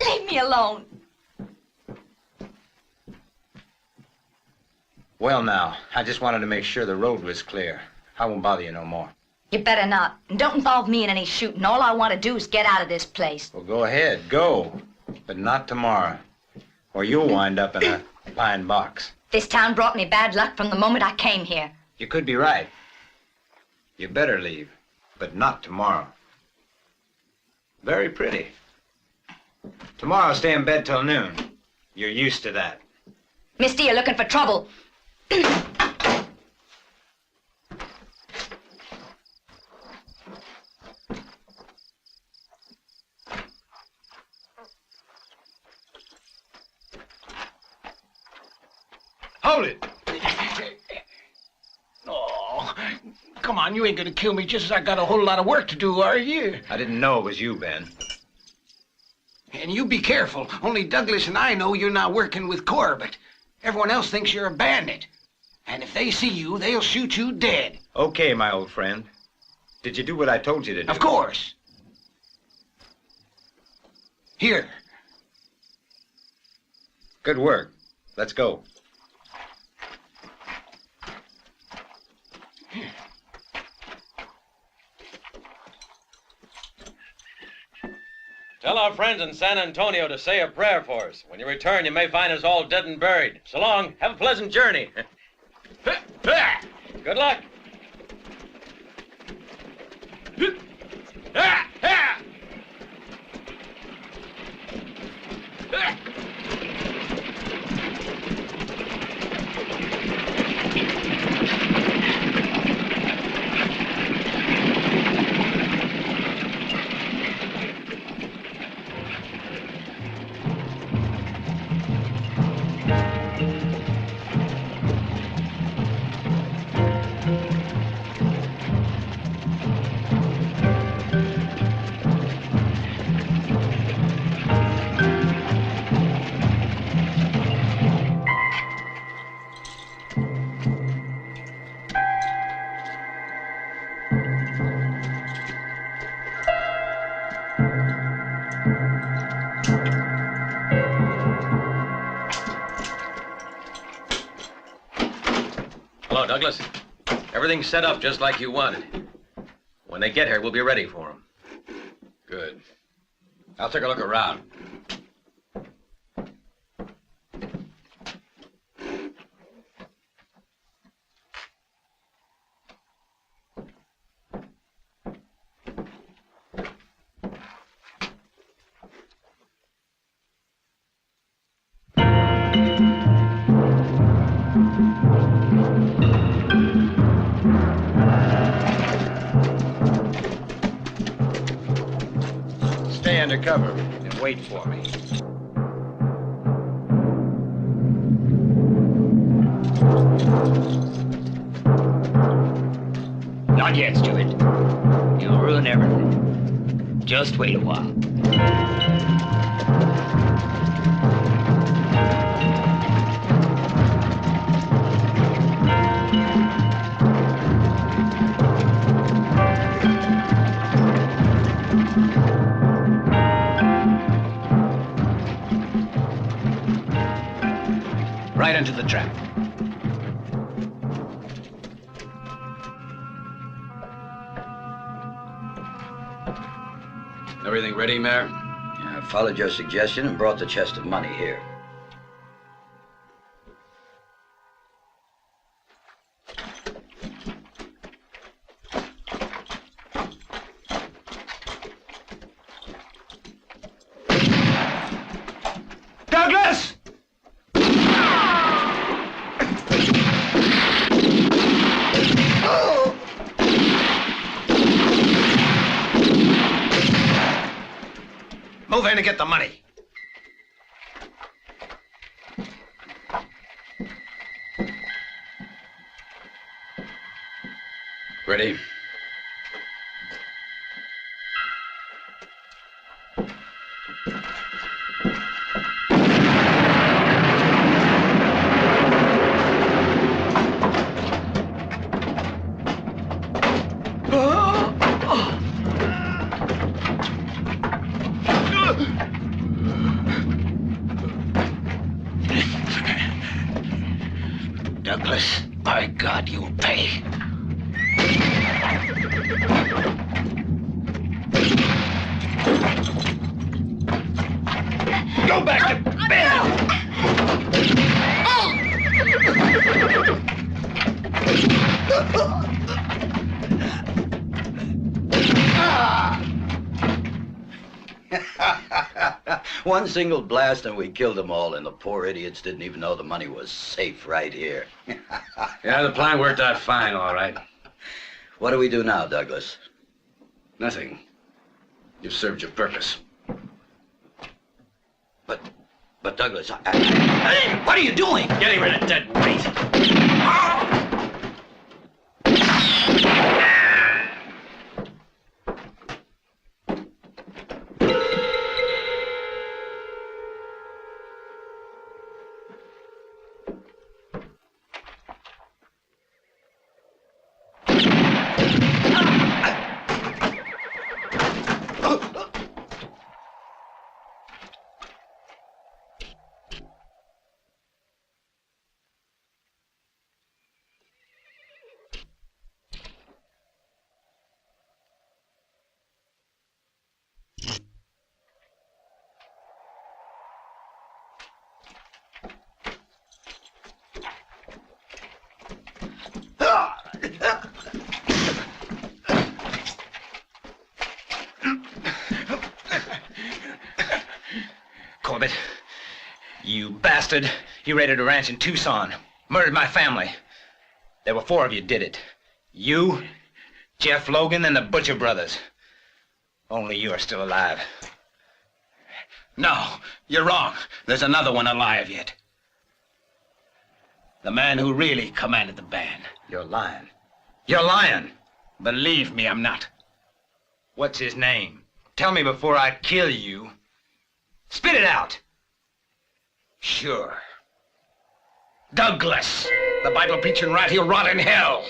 Leave me alone. Well, now, I just wanted to make sure the road was clear. I won't bother you no more. You better not. And don't involve me in any shooting. All I want to do is get out of this place. Well, go ahead. Go. But not tomorrow, or you'll wind up in a pine box. This town brought me bad luck from the moment I came here. You could be right. You better leave, but not tomorrow. Very pretty. Tomorrow, stay in bed till noon. You're used to that. Misty, you're looking for trouble. Hold it! Oh, come on, you ain't gonna kill me just as I got a whole lot of work to do, are you? I didn't know it was you, Ben. And you be careful. Only Douglas and I know you're not working with Corbett. Everyone else thinks you're a bandit. And if they see you, they'll shoot you dead. Okay, my old friend. Did you do what I told you to do? Of course. Here. Good work. Let's go. Tell our friends in San Antonio to say a prayer for us. When you return, you may find us all dead and buried. So long. Have a pleasant journey. Good luck. Hello, Douglas. Everything's set up just like you wanted. When they get here, we'll be ready for them. Good. I'll take a look around. Stay under cover and wait for me. Not yet, Stuart. You'll ruin everything. Just wait a while. Right into the trap. Everything ready, Mayor? Yeah, I followed your suggestion and brought the chest of money here. Douglas! Move in and get the money. Ready? Douglas, by God, you'll pay. Go back to bed! One single blast and we killed them all, and the poor idiots didn't even know the money was safe right here. Yeah, the plan worked out fine, all right. What do we do now, Douglas? Nothing. You've served your purpose. But Douglas, what are you doing? Getting rid of dead weight. Corbett, you bastard. You raided a ranch in Tucson, murdered my family. There were 4 of you did it. You, Jeff Logan, and the Butcher brothers. Only you are still alive. No, you're wrong. There's another one alive yet. The man who really commanded the band. You're lying. You're lying. Believe me, I'm not. What's his name? Tell me before I kill you. Spit it out. Sure. Douglas, the Bible preaching rat, he'll rot in hell.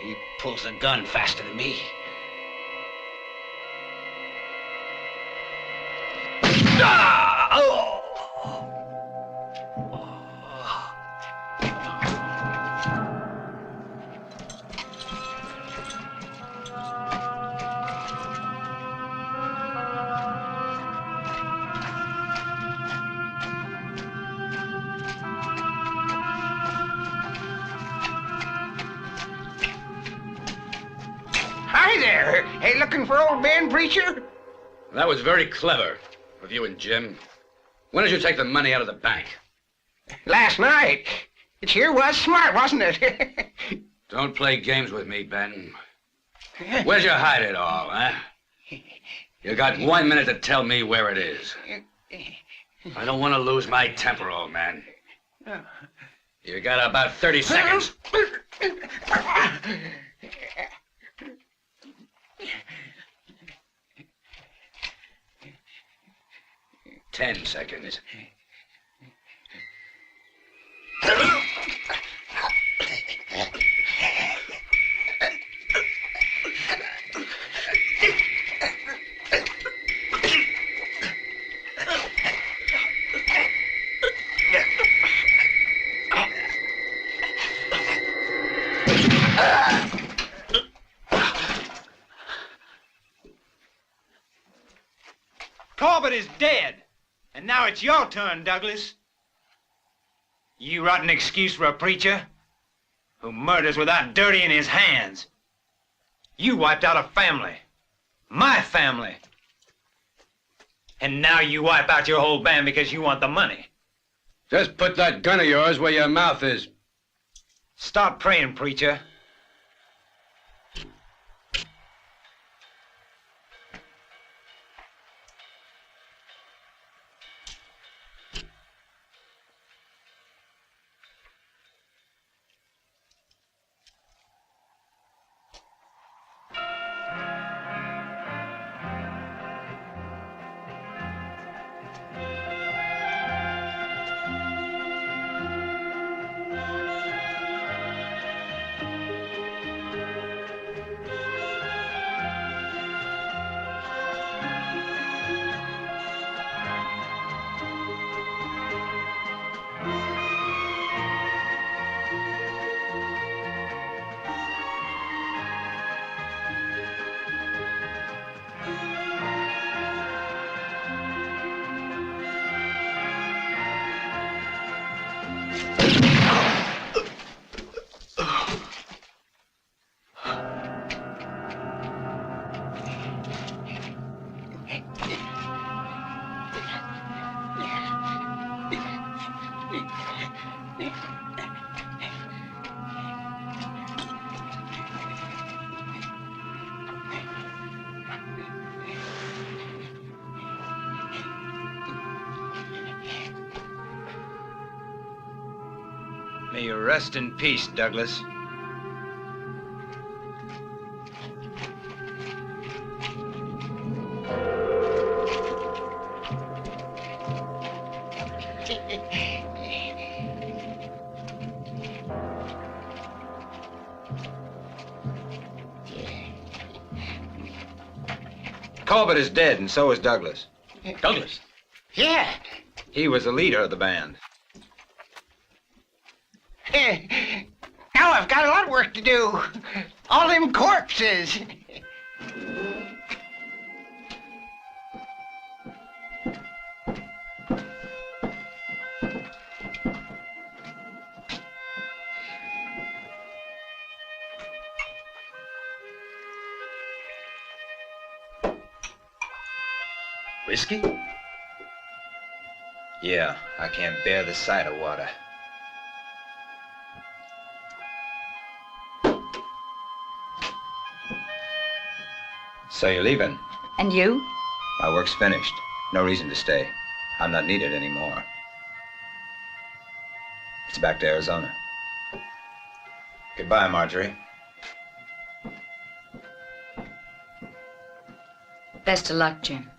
He pulls a gun faster than me. Ah! Oh! Hi there. Hey, looking for old Ben, preacher? That was very clever of you and Jim. When did you take the money out of the bank? Last night. It sure was smart, wasn't it? Don't play games with me, Ben. Where'd you hide it all, huh? You got 1 minute to tell me where it is. I don't want to lose my temper, old man. You got about 30 seconds. 10 seconds. Corbett is dead. And now it's your turn, Douglas. You rotten excuse for a preacher who murders without dirtying his hands. You wiped out a family. My family. And now you wipe out your whole band because you want the money. Just put that gun of yours where your mouth is. Stop praying, preacher. May you rest in peace, Douglas. Colbert is dead, and so is Douglas. Douglas? Yeah. He was the leader of the band. Now I've got a lot of work to do. All them corpses. Whiskey? Yeah, I can't bear the sight of water. So you're leaving? And you? My work's finished. No reason to stay. I'm not needed anymore. It's back to Arizona. Goodbye, Marjorie. Best of luck, Jim.